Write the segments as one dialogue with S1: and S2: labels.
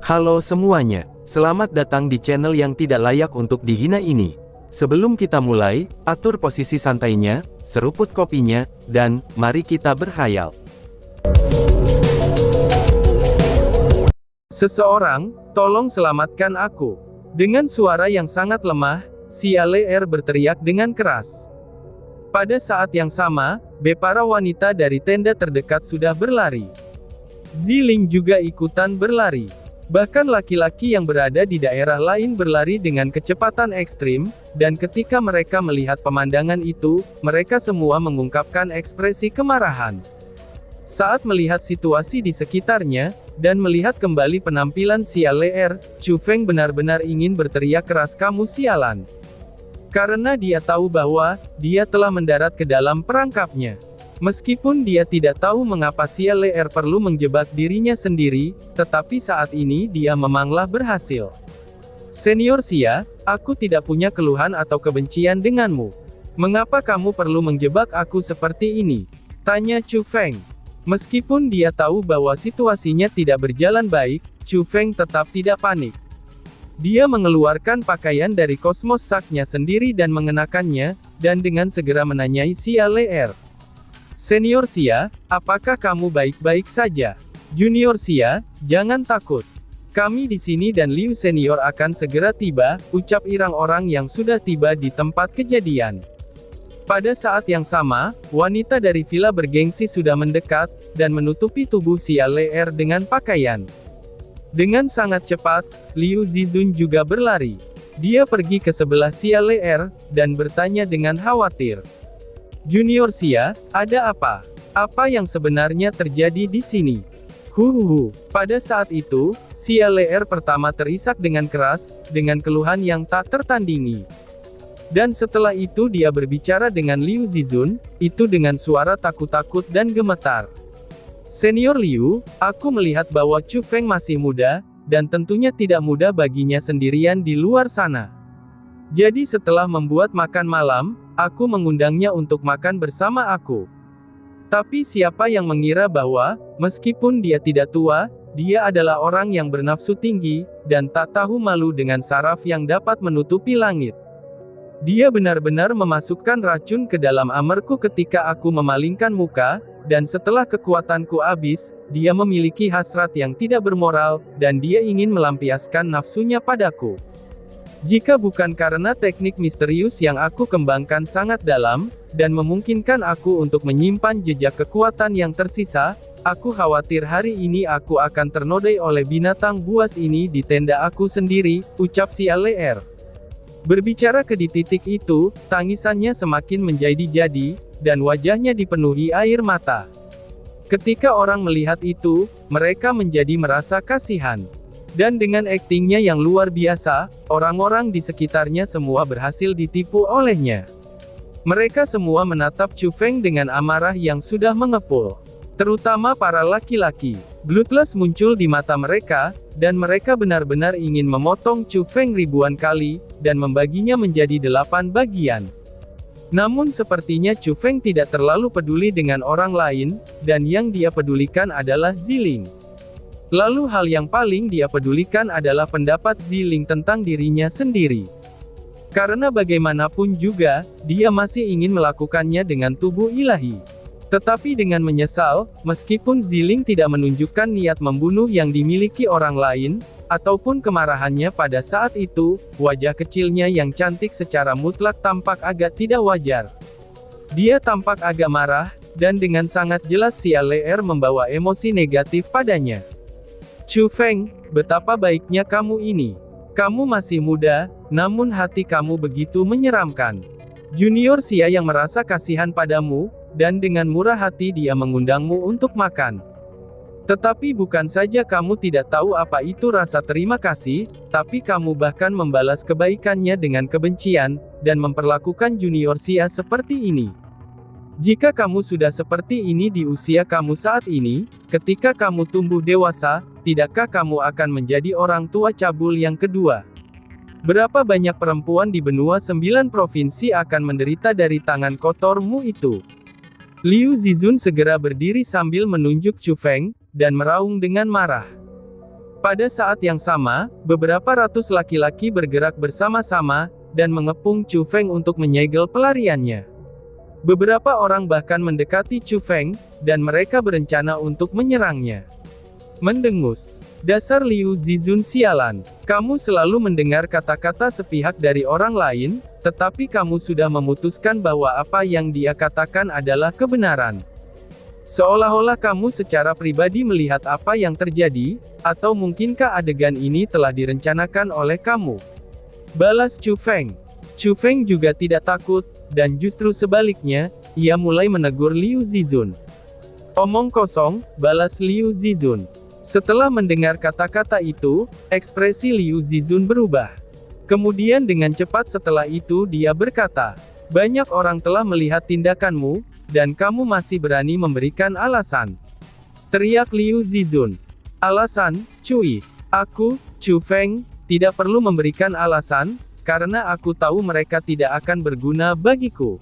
S1: Halo semuanya, selamat datang di channel yang tidak layak untuk dihina ini. Sebelum kita mulai, atur posisi santainya, seruput kopinya, dan mari kita berkhayal. Seseorang, tolong selamatkan aku. Dengan suara yang sangat lemah, si LR berteriak dengan keras. Pada saat yang sama, para wanita dari tenda terdekat sudah berlari. Ziling juga ikutan berlari. Bahkan laki-laki yang berada di daerah lain berlari dengan kecepatan ekstrim, dan ketika mereka melihat pemandangan itu, mereka semua mengungkapkan ekspresi kemarahan. Saat melihat situasi di sekitarnya, dan melihat kembali penampilan si LR, Chu Feng benar-benar ingin berteriak keras, "Kamu sialan!" Karena dia tahu bahwa, dia telah mendarat ke dalam perangkapnya. Meskipun dia tidak tahu mengapa si LR perlu menjebak dirinya sendiri, tetapi saat ini dia memanglah berhasil. "Senior Xia, aku tidak punya keluhan atau kebencian denganmu. Mengapa kamu perlu menjebak aku seperti ini?" tanya Chu Feng. Meskipun dia tahu bahwa situasinya tidak berjalan baik, Chu Feng tetap tidak panik. Dia mengeluarkan pakaian dari Cosmos Sack-nya sendiri dan mengenakannya, dan dengan segera menanyai si LR. "Senior Xia, apakah kamu baik-baik saja?" "Junior Xia, jangan takut. Kami di sini dan Liu Senior akan segera tiba," ucap Irang orang yang sudah tiba di tempat kejadian. Pada saat yang sama, wanita dari villa bergengsi sudah mendekat, dan menutupi tubuh si LR dengan pakaian. Dengan sangat cepat, Liu Zizun juga berlari. Dia pergi ke sebelah si LR, dan bertanya dengan khawatir. "Junior Xia, ada apa? Apa yang sebenarnya terjadi di sini?" Pada saat itu, si LR pertama terisak dengan keras, dengan keluhan yang tak tertandingi. Dan setelah itu dia berbicara dengan Liu Zizun, itu dengan suara takut-takut dan gemetar. "Senior Liu, aku melihat bahwa Chu Feng masih muda, dan tentunya tidak mudah baginya sendirian di luar sana. Jadi setelah membuat makan malam, aku mengundangnya untuk makan bersama aku. Tapi siapa yang mengira bahwa, meskipun dia tidak tua, dia adalah orang yang bernafsu tinggi, dan tak tahu malu dengan saraf yang dapat menutupi langit. Dia benar-benar memasukkan racun ke dalam amerku ketika aku memalingkan muka, dan setelah kekuatanku habis, dia memiliki hasrat yang tidak bermoral, dan dia ingin melampiaskan nafsunya padaku. Jika bukan karena teknik misterius yang aku kembangkan sangat dalam, dan memungkinkan aku untuk menyimpan jejak kekuatan yang tersisa, aku khawatir hari ini aku akan ternodai oleh binatang buas ini di tenda aku sendiri," ucap si LR. Berbicara ke di titik itu, tangisannya semakin menjadi-jadi, dan wajahnya dipenuhi air mata. Ketika orang melihat itu, mereka menjadi merasa kasihan. Dan dengan aktingnya yang luar biasa, orang-orang di sekitarnya semua berhasil ditipu olehnya. Mereka semua menatap Chu Feng dengan amarah yang sudah mengepul. Terutama para laki-laki. Bloodlust muncul di mata mereka, dan mereka benar-benar ingin memotong Chu Feng ribuan kali, dan membaginya menjadi 8 bagian. Namun sepertinya Chu Feng tidak terlalu peduli dengan orang lain, dan yang dia pedulikan adalah Ziling. Lalu hal yang paling dia pedulikan adalah pendapat Ziling tentang dirinya sendiri. Karena bagaimanapun juga, dia masih ingin melakukannya dengan tubuh ilahi. Tetapi dengan menyesal, meskipun Ziling tidak menunjukkan niat membunuh yang dimiliki orang lain, ataupun kemarahannya pada saat itu, wajah kecilnya yang cantik secara mutlak tampak agak tidak wajar. Dia tampak agak marah, dan dengan sangat jelas si LR membawa emosi negatif padanya. "Chu Feng, betapa baiknya kamu ini. Kamu masih muda, namun hati kamu begitu menyeramkan. Junior Xia yang merasa kasihan padamu, dan dengan murah hati dia mengundangmu untuk makan. Tetapi bukan saja kamu tidak tahu apa itu rasa terima kasih, tapi kamu bahkan membalas kebaikannya dengan kebencian, dan memperlakukan Junior Xia seperti ini. Jika kamu sudah seperti ini di usia kamu saat ini, ketika kamu tumbuh dewasa, tidakkah kamu akan menjadi orang tua cabul yang kedua? Berapa banyak perempuan di benua 9 provinsi akan menderita dari tangan kotormu itu?" Liu Zizun segera berdiri sambil menunjuk Chu Feng, dan meraung dengan marah. Pada saat yang sama, beberapa ratus laki-laki bergerak bersama-sama, dan mengepung Chu Feng untuk menyegel pelariannya. Beberapa orang bahkan mendekati Chu Feng, dan mereka berencana untuk menyerangnya. Mendengus. Dasar Liu Zizun sialan. Kamu selalu mendengar kata-kata sepihak dari orang lain, tetapi kamu sudah memutuskan bahwa apa yang dia katakan adalah kebenaran. Seolah-olah kamu secara pribadi melihat apa yang terjadi, atau mungkinkah adegan ini telah direncanakan oleh kamu? Balas Chu Feng. Chu Feng juga tidak takut, dan justru sebaliknya, ia mulai menegur Liu Zizun. Omong kosong, balas Liu Zizun. Setelah mendengar kata-kata itu, ekspresi Liu Zizun berubah. Kemudian dengan cepat setelah itu dia berkata, banyak orang telah melihat tindakanmu, dan kamu masih berani memberikan alasan. Teriak Liu Zizun. Alasan, Cui. Aku, Chu Feng, tidak perlu memberikan alasan, karena aku tahu mereka tidak akan berguna bagiku.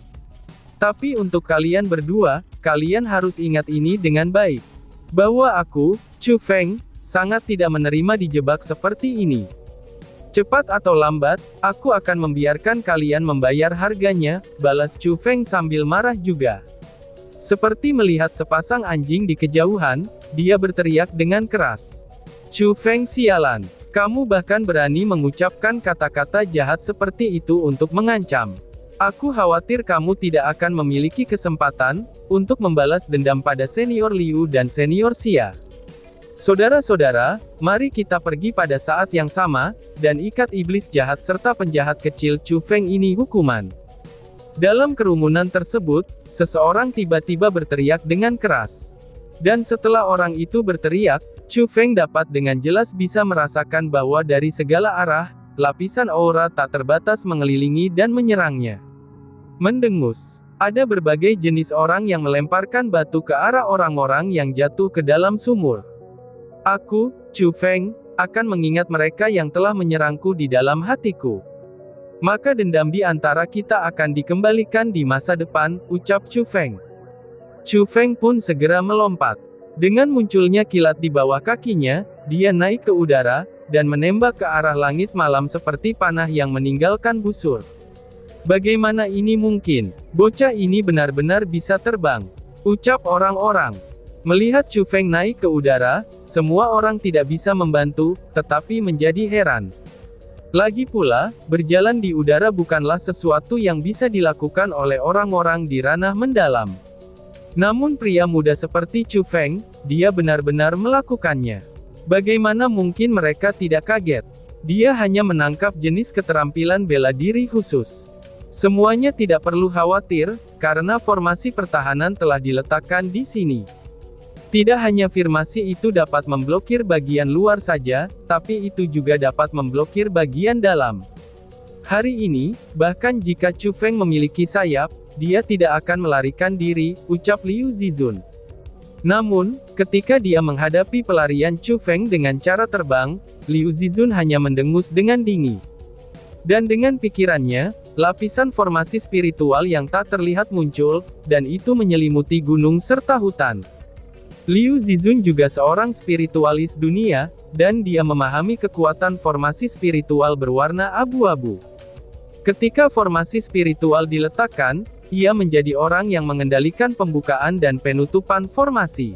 S1: Tapi untuk kalian berdua, kalian harus ingat ini dengan baik. Bahwa aku, Chu Feng, sangat tidak menerima dijebak seperti ini. Cepat atau lambat, aku akan membiarkan kalian membayar harganya, balas Chu Feng sambil marah juga. Seperti melihat sepasang anjing di kejauhan, dia berteriak dengan keras. Chu Feng sialan. Kamu bahkan berani mengucapkan kata-kata jahat seperti itu untuk mengancam. Aku khawatir kamu tidak akan memiliki kesempatan untuk membalas dendam pada senior Liu dan senior Xia. Saudara-saudara, mari kita pergi pada saat yang sama, dan ikat iblis jahat serta penjahat kecil Chu Feng ini hukuman. Dalam kerumunan tersebut, seseorang tiba-tiba berteriak dengan keras. Dan setelah orang itu berteriak, Chu Feng dapat dengan jelas bisa merasakan bahwa dari segala arah, lapisan aura tak terbatas mengelilingi dan menyerangnya. Mendengus. Ada berbagai jenis orang yang melemparkan batu ke arah orang-orang yang jatuh ke dalam sumur. Aku, Chu Feng, akan mengingat mereka yang telah menyerangku di dalam hatiku. Maka dendam di antara kita akan dikembalikan di masa depan, ucap Chu Feng. Chu Feng pun segera melompat. Dengan munculnya kilat di bawah kakinya, dia naik ke udara, dan menembak ke arah langit malam seperti panah yang meninggalkan busur. Bagaimana ini mungkin? Bocah ini benar-benar bisa terbang, ucap orang-orang. Melihat Chu Feng naik ke udara, semua orang tidak bisa membantu, tetapi menjadi heran. Lagi pula, berjalan di udara bukanlah sesuatu yang bisa dilakukan oleh orang-orang di ranah mendalam. Namun pria muda seperti Chu Feng, dia benar-benar melakukannya. Bagaimana mungkin mereka tidak kaget? Dia hanya menangkap jenis keterampilan bela diri khusus. Semuanya tidak perlu khawatir, karena formasi pertahanan telah diletakkan di sini. Tidak hanya formasi itu dapat memblokir bagian luar saja, tapi itu juga dapat memblokir bagian dalam. Hari ini, bahkan jika Chu Feng memiliki sayap, dia tidak akan melarikan diri, ucap Liu Zizun. Namun, ketika dia menghadapi pelarian Chu Feng dengan cara terbang, Liu Zizun hanya mendengus dengan dingin. Dan dengan pikirannya, lapisan formasi spiritual yang tak terlihat muncul, dan itu menyelimuti gunung serta hutan. Liu Zizun juga seorang spiritualis dunia, dan dia memahami kekuatan formasi spiritual berwarna abu-abu. Ketika formasi spiritual diletakkan, ia menjadi orang yang mengendalikan pembukaan dan penutupan formasi.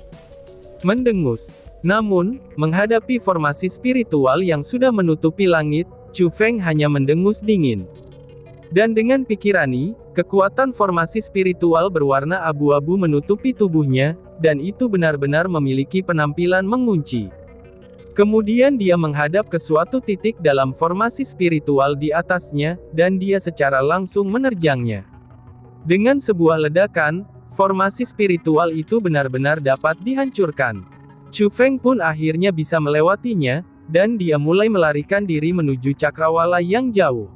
S1: Mendengus. Namun, menghadapi formasi spiritual yang sudah menutupi langit, Chu Feng hanya mendengus dingin. Dan dengan pikirani, kekuatan formasi spiritual berwarna abu-abu menutupi tubuhnya, dan itu benar-benar memiliki penampilan mengunci. Kemudian dia menghadap ke suatu titik dalam formasi spiritual di atasnya, dan dia secara langsung menerjangnya. Dengan sebuah ledakan, formasi spiritual itu benar-benar dapat dihancurkan. Chu Feng pun akhirnya bisa melewatinya, dan dia mulai melarikan diri menuju cakrawala yang jauh.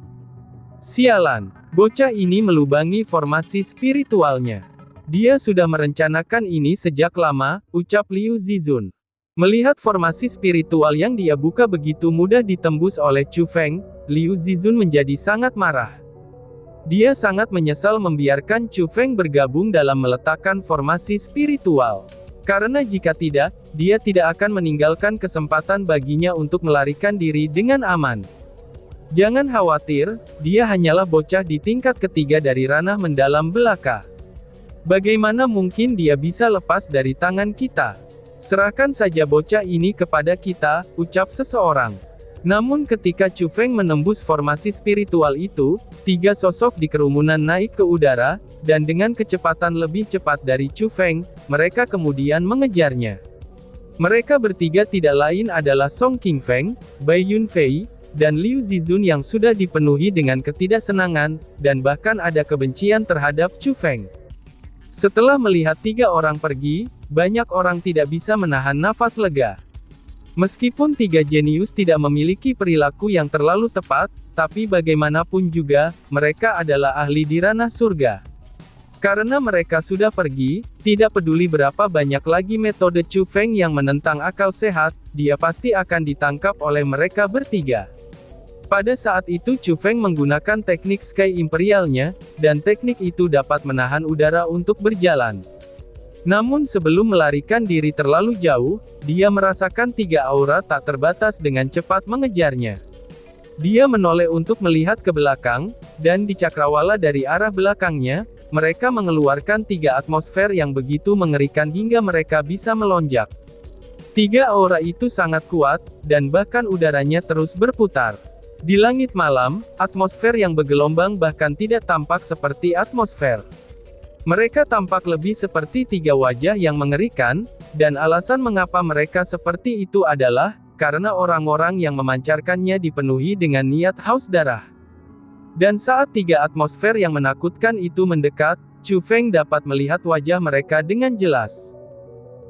S1: Sialan, bocah ini melubangi formasi spiritualnya. Dia sudah merencanakan ini sejak lama, ucap Liu Zizun. Melihat formasi spiritual yang dia buka begitu mudah ditembus oleh Chu Feng, Liu Zizun menjadi sangat marah. Dia sangat menyesal membiarkan Chu Feng bergabung dalam meletakkan formasi spiritual. Karena jika tidak, dia tidak akan meninggalkan kesempatan baginya untuk melarikan diri dengan aman. Jangan khawatir, dia hanyalah bocah di tingkat ketiga dari ranah mendalam belaka. Bagaimana mungkin dia bisa lepas dari tangan kita? Serahkan saja bocah ini kepada kita, ucap seseorang. Namun ketika Chu Feng menembus formasi spiritual itu, 3 sosok di kerumunan naik ke udara, dan dengan kecepatan lebih cepat dari Chu Feng, mereka kemudian mengejarnya. Mereka bertiga tidak lain adalah Song Qingfeng, Bai Yunfei, dan Liu Zizun yang sudah dipenuhi dengan ketidaksenangan, dan bahkan ada kebencian terhadap Chu Feng. Setelah melihat 3 orang pergi, banyak orang tidak bisa menahan nafas lega. Meskipun 3 jenius tidak memiliki perilaku yang terlalu tepat, tapi bagaimanapun juga, mereka adalah ahli di ranah surga. Karena mereka sudah pergi, tidak peduli berapa banyak lagi metode Chu Feng yang menentang akal sehat, dia pasti akan ditangkap oleh mereka bertiga. Pada saat itu Chu Feng menggunakan teknik Sky Imperialnya, dan teknik itu dapat menahan udara untuk berjalan. Namun sebelum melarikan diri terlalu jauh, dia merasakan 3 aura tak terbatas dengan cepat mengejarnya. Dia menoleh untuk melihat ke belakang, dan di cakrawala dari arah belakangnya, mereka mengeluarkan 3 atmosfer yang begitu mengerikan hingga mereka bisa melonjak. 3 aura itu sangat kuat, dan bahkan udaranya terus berputar. Di langit malam, atmosfer yang bergelombang bahkan tidak tampak seperti atmosfer. Mereka tampak lebih seperti 3 wajah yang mengerikan, dan alasan mengapa mereka seperti itu adalah, karena orang-orang yang memancarkannya dipenuhi dengan niat haus darah. Dan saat 3 atmosfer yang menakutkan itu mendekat, Chu Feng dapat melihat wajah mereka dengan jelas.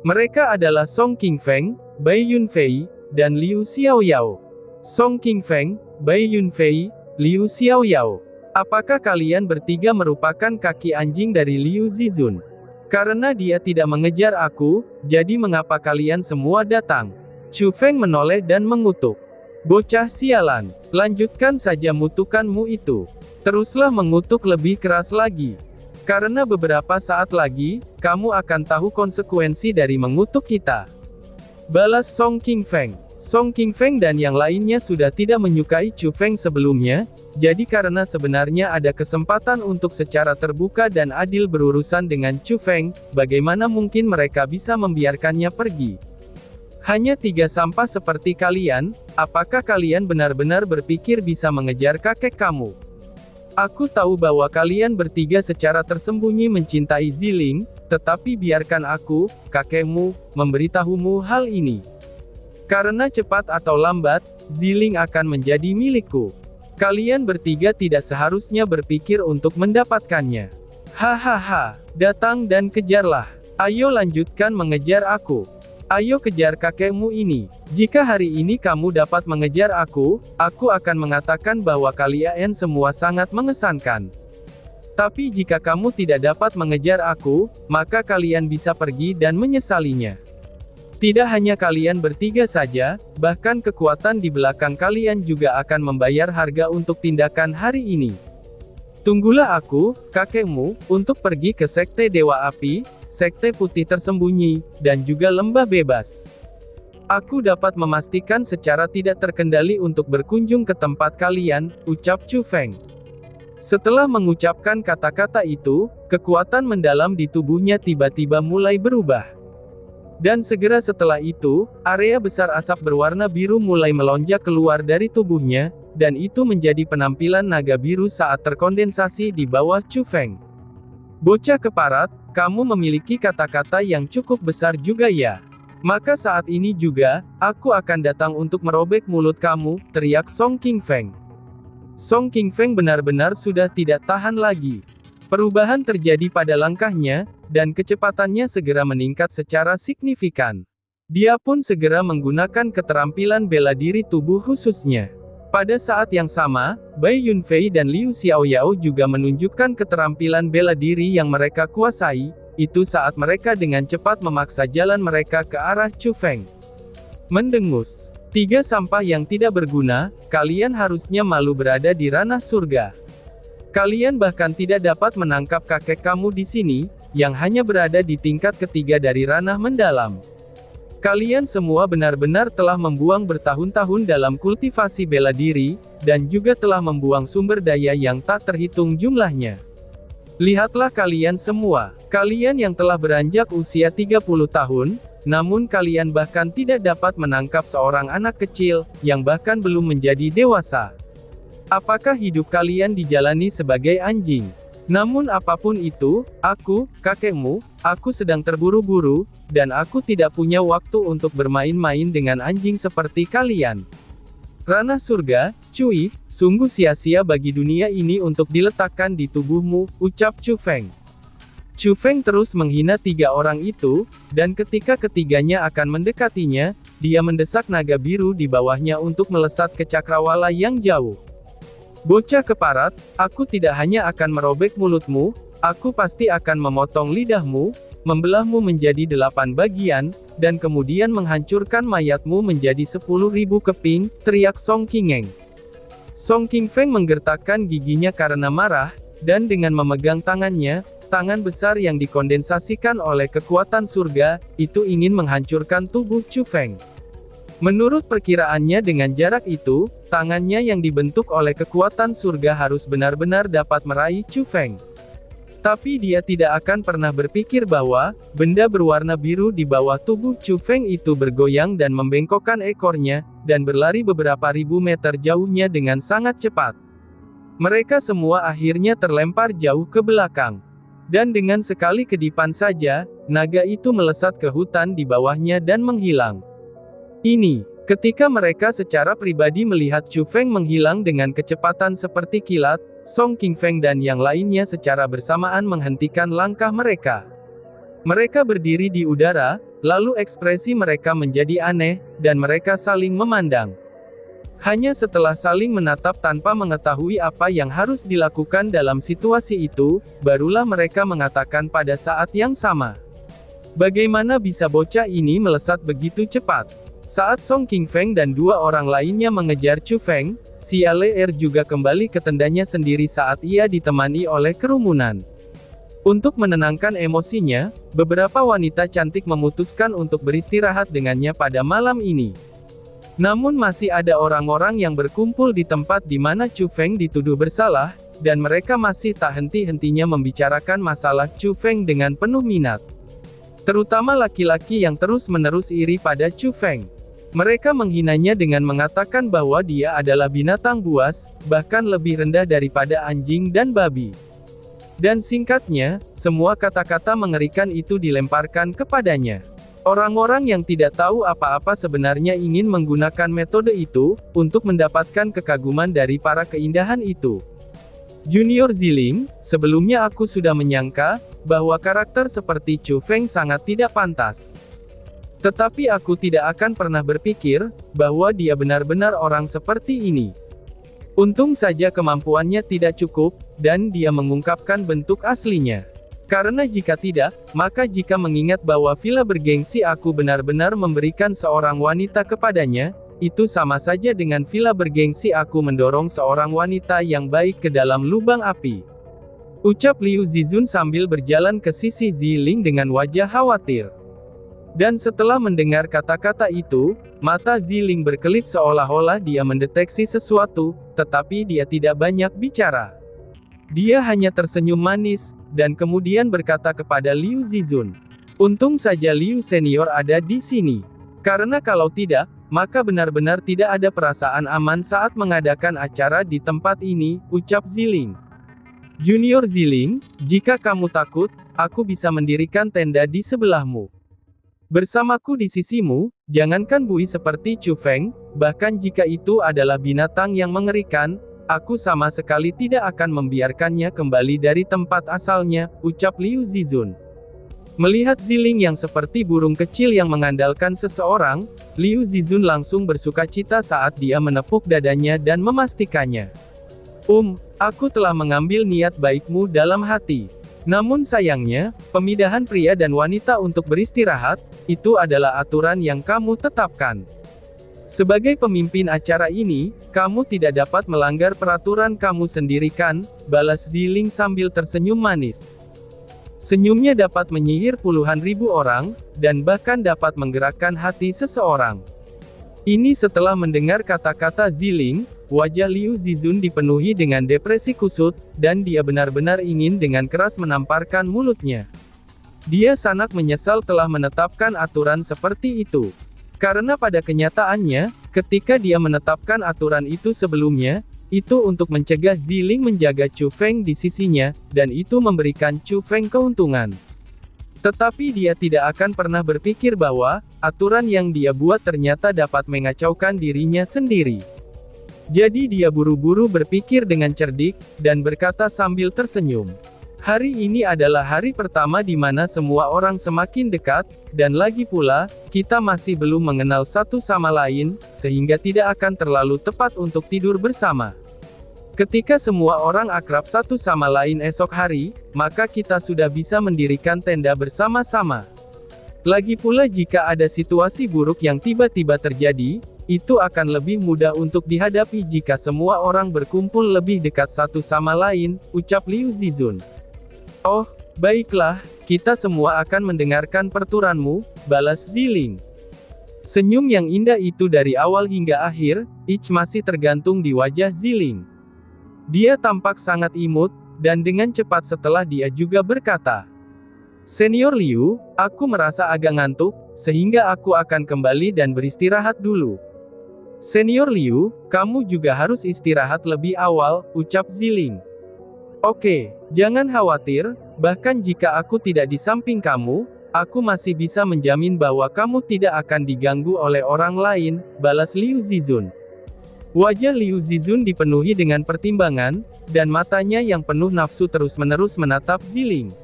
S1: Mereka adalah Song Qingfeng, Bai Yunfei, dan Liu Xiaoyao. Song Qingfeng, Bai Yunfei, Liu Xiaoyao. Apakah kalian bertiga merupakan kaki anjing dari Liu Zizun? Karena dia tidak mengejar aku, jadi mengapa kalian semua datang? Chu Feng menoleh dan mengutuk. Bocah sialan, lanjutkan saja mutukanmu itu. Teruslah mengutuk lebih keras lagi. Karena beberapa saat lagi, kamu akan tahu konsekuensi dari mengutuk kita. Balas Song Qingfeng. Song Qingfeng dan yang lainnya sudah tidak menyukai Chu Feng sebelumnya, jadi karena sebenarnya ada kesempatan untuk secara terbuka dan adil berurusan dengan Chu Feng, bagaimana mungkin mereka bisa membiarkannya pergi? Hanya 3 sampah seperti kalian, apakah kalian benar-benar berpikir bisa mengejar kakek kamu? Aku tahu bahwa kalian bertiga secara tersembunyi mencintai Ziling, tetapi biarkan aku, kakekmu, memberitahumu hal ini. Karena cepat atau lambat, Ziling akan menjadi milikku. Kalian bertiga tidak seharusnya berpikir untuk mendapatkannya. Hahaha, datang dan kejarlah. Ayo lanjutkan mengejar aku. Ayo kejar kakekmu ini. Jika hari ini kamu dapat mengejar aku akan mengatakan bahwa kalian semua sangat mengesankan. Tapi jika kamu tidak dapat mengejar aku, maka kalian bisa pergi dan menyesalinya. Tidak hanya kalian bertiga saja, bahkan kekuatan di belakang kalian juga akan membayar harga untuk tindakan hari ini. Tunggulah aku, kakekmu, untuk pergi ke Sekte Dewa Api, Sekte Putih Tersembunyi, dan juga Lembah Bebas. Aku dapat memastikan secara tidak terkendali untuk berkunjung ke tempat kalian, ucap Chu Feng. Setelah mengucapkan kata-kata itu, kekuatan mendalam di tubuhnya tiba-tiba mulai berubah. Dan segera setelah itu, area besar asap berwarna biru mulai melonjak keluar dari tubuhnya, dan itu menjadi penampilan naga biru saat terkondensasi di bawah Chu Feng. Bocah keparat, kamu memiliki kata-kata yang cukup besar juga ya. Maka saat ini juga, aku akan datang untuk merobek mulut kamu, teriak Song Qingfeng. Song Qingfeng benar-benar sudah tidak tahan lagi. Perubahan terjadi pada langkahnya, dan kecepatannya segera meningkat secara signifikan. Dia pun segera menggunakan keterampilan bela diri tubuh khususnya. Pada saat yang sama, Bai Yunfei dan Liu Xiaoyao juga menunjukkan keterampilan bela diri yang mereka kuasai, itu saat mereka dengan cepat memaksa jalan mereka ke arah Chu Feng. Mendengus. 3 sampah yang tidak berguna, kalian harusnya malu berada di ranah surga. Kalian bahkan tidak dapat menangkap kakek kamu di sini, yang hanya berada di tingkat ketiga dari ranah mendalam. Kalian semua benar-benar telah membuang bertahun-tahun dalam kultivasi bela diri, dan juga telah membuang sumber daya yang tak terhitung jumlahnya. Lihatlah kalian semua, kalian yang telah beranjak usia 30 tahun, namun kalian bahkan tidak dapat menangkap seorang anak kecil, yang bahkan belum menjadi dewasa. Apakah hidup kalian dijalani sebagai anjing? Namun apapun itu, aku, kakekmu, aku sedang terburu-buru, dan aku tidak punya waktu untuk bermain-main dengan anjing seperti kalian. Ranah surga, Cui, sungguh sia-sia bagi dunia ini untuk diletakkan di tubuhmu, ucap Chu Feng. Chu Feng terus menghina tiga orang itu, dan ketika ketiganya akan mendekatinya, dia mendesak naga biru di bawahnya untuk melesat ke cakrawala yang jauh. Bocah keparat, aku tidak hanya akan merobek mulutmu, aku pasti akan memotong lidahmu, membelahmu menjadi 8 bagian, dan kemudian menghancurkan mayatmu menjadi 10.000 keping, teriak Song Qingeng. Song Qingfeng menggertakkan giginya karena marah, dan dengan memegang tangannya, tangan besar yang dikondensasikan oleh kekuatan surga, itu ingin menghancurkan tubuh Chu Feng. Menurut perkiraannya dengan jarak itu, tangannya yang dibentuk oleh kekuatan surga harus benar-benar dapat meraih Chu Feng. Tapi dia tidak akan pernah berpikir bahwa, benda berwarna biru di bawah tubuh Chu Feng itu bergoyang dan membengkokkan ekornya, dan berlari beberapa ribu meter jauhnya dengan sangat cepat. Mereka semua akhirnya terlempar jauh ke belakang. Dan dengan sekali kedipan saja, naga itu melesat ke hutan di bawahnya dan menghilang. Ini, ketika mereka secara pribadi melihat Chu Feng menghilang dengan kecepatan seperti kilat, Song Qingfeng dan yang lainnya secara bersamaan menghentikan langkah mereka. Mereka berdiri di udara, lalu ekspresi mereka menjadi aneh, dan mereka saling memandang. Hanya setelah saling menatap tanpa mengetahui apa yang harus dilakukan dalam situasi itu, barulah mereka mengatakan pada saat yang sama. Bagaimana bisa bocah ini melesat begitu cepat? Saat Song Qingfeng dan dua orang lainnya mengejar Chu Feng, Xia Le juga kembali ke tendanya sendiri saat ia ditemani oleh kerumunan. Untuk menenangkan emosinya, beberapa wanita cantik memutuskan untuk beristirahat dengannya pada malam ini. Namun masih ada orang-orang yang berkumpul di tempat di mana Chu Feng dituduh bersalah, dan mereka masih tak henti-hentinya membicarakan masalah Chu Feng dengan penuh minat. Terutama laki-laki yang terus-menerus iri pada Chu Feng. Mereka menghinanya dengan mengatakan bahwa dia adalah binatang buas, bahkan lebih rendah daripada anjing dan babi. Dan singkatnya, semua kata-kata mengerikan itu dilemparkan kepadanya. Orang-orang yang tidak tahu apa-apa sebenarnya ingin menggunakan metode itu, untuk mendapatkan kekaguman dari para keindahan itu. Junior Ziling, sebelumnya aku sudah menyangka, bahwa karakter seperti Chu Feng sangat tidak pantas. Tetapi aku tidak akan pernah berpikir, bahwa dia benar-benar orang seperti ini. Untung saja kemampuannya tidak cukup, dan dia mengungkapkan bentuk aslinya. Karena jika tidak, maka jika mengingat bahwa villa bergengsi aku benar-benar memberikan seorang wanita kepadanya, itu sama saja dengan villa bergengsi aku mendorong seorang wanita yang baik ke dalam lubang api. Ucap Liu Zizun sambil berjalan ke sisi Ziling dengan wajah khawatir. Dan setelah mendengar kata-kata itu, mata Ziling berkelip seolah-olah dia mendeteksi sesuatu, tetapi dia tidak banyak bicara. Dia hanya tersenyum manis, dan kemudian berkata kepada Liu Zizun. Untung saja Liu Senior ada di sini. Karena kalau tidak, maka benar-benar tidak ada perasaan aman saat mengadakan acara di tempat ini, ucap Ziling. Junior Ziling, jika kamu takut, aku bisa mendirikan tenda di sebelahmu. Bersamaku di sisimu, jangankan bui seperti Chu Feng, bahkan jika itu adalah binatang yang mengerikan, aku sama sekali tidak akan membiarkannya kembali dari tempat asalnya, ucap Liu Zizun. Melihat Ziling yang seperti burung kecil yang mengandalkan seseorang, Liu Zizun langsung bersukacita saat dia menepuk dadanya dan memastikannya. Aku telah mengambil niat baikmu dalam hati. Namun sayangnya, pemindahan pria dan wanita untuk beristirahat, itu adalah aturan yang kamu tetapkan. Sebagai pemimpin acara ini, kamu tidak dapat melanggar peraturan kamu sendiri kan, balas Ziling sambil tersenyum manis. Senyumnya dapat menyihir puluhan ribu orang, dan bahkan dapat menggerakkan hati seseorang. Ini setelah mendengar kata-kata Ziling, wajah Liu Zizun dipenuhi dengan depresi kusut, dan dia benar-benar ingin dengan keras menamparkan mulutnya. Dia sangat menyesal telah menetapkan aturan seperti itu. Karena pada kenyataannya, ketika dia menetapkan aturan itu sebelumnya, itu untuk mencegah Ziling menjaga Chu Feng di sisinya, dan itu memberikan Chu Feng keuntungan. Tetapi dia tidak akan pernah berpikir bahwa, aturan yang dia buat ternyata dapat mengacaukan dirinya sendiri. Jadi dia buru-buru berpikir dengan cerdik, dan berkata sambil tersenyum. Hari ini adalah hari pertama di mana semua orang semakin dekat, dan lagi pula, kita masih belum mengenal satu sama lain, sehingga tidak akan terlalu tepat untuk tidur bersama. Ketika semua orang akrab satu sama lain esok hari, maka kita sudah bisa mendirikan tenda bersama-sama. Lagi pula jika ada situasi buruk yang tiba-tiba terjadi, itu akan lebih mudah untuk dihadapi jika semua orang berkumpul lebih dekat satu sama lain, ucap Liu Zizun. Oh, baiklah, kita semua akan mendengarkan perturanmu, balas Ziling. Senyum yang indah itu dari awal hingga akhir, masih tergantung di wajah Ziling. Dia tampak sangat imut, dan dengan cepat setelah dia juga berkata, Senior Liu, aku merasa agak ngantuk, sehingga aku akan kembali dan beristirahat dulu. Senior Liu, kamu juga harus istirahat lebih awal, ucap Ziling. Oke, jangan khawatir, bahkan jika aku tidak di samping kamu, aku masih bisa menjamin bahwa kamu tidak akan diganggu oleh orang lain, balas Liu Zizun. Wajah Liu Zizun dipenuhi dengan pertimbangan, dan matanya yang penuh nafsu terus-menerus menatap Ziling.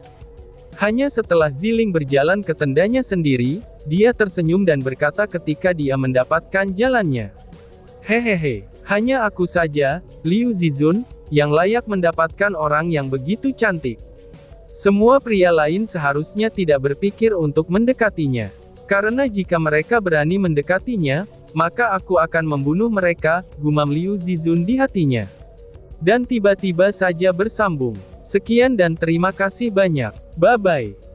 S1: Hanya setelah Ziling berjalan ke tendanya sendiri, dia tersenyum dan berkata ketika dia mendapatkan jalannya. Hehehe, hanya aku saja, Liu Zizun, yang layak mendapatkan orang yang begitu cantik. Semua pria lain seharusnya tidak berpikir untuk mendekatinya. Karena jika mereka berani mendekatinya, maka aku akan membunuh mereka, gumam Liu Zizun di hatinya. Dan tiba-tiba saja bersambung. Sekian dan terima kasih banyak. Bye-bye.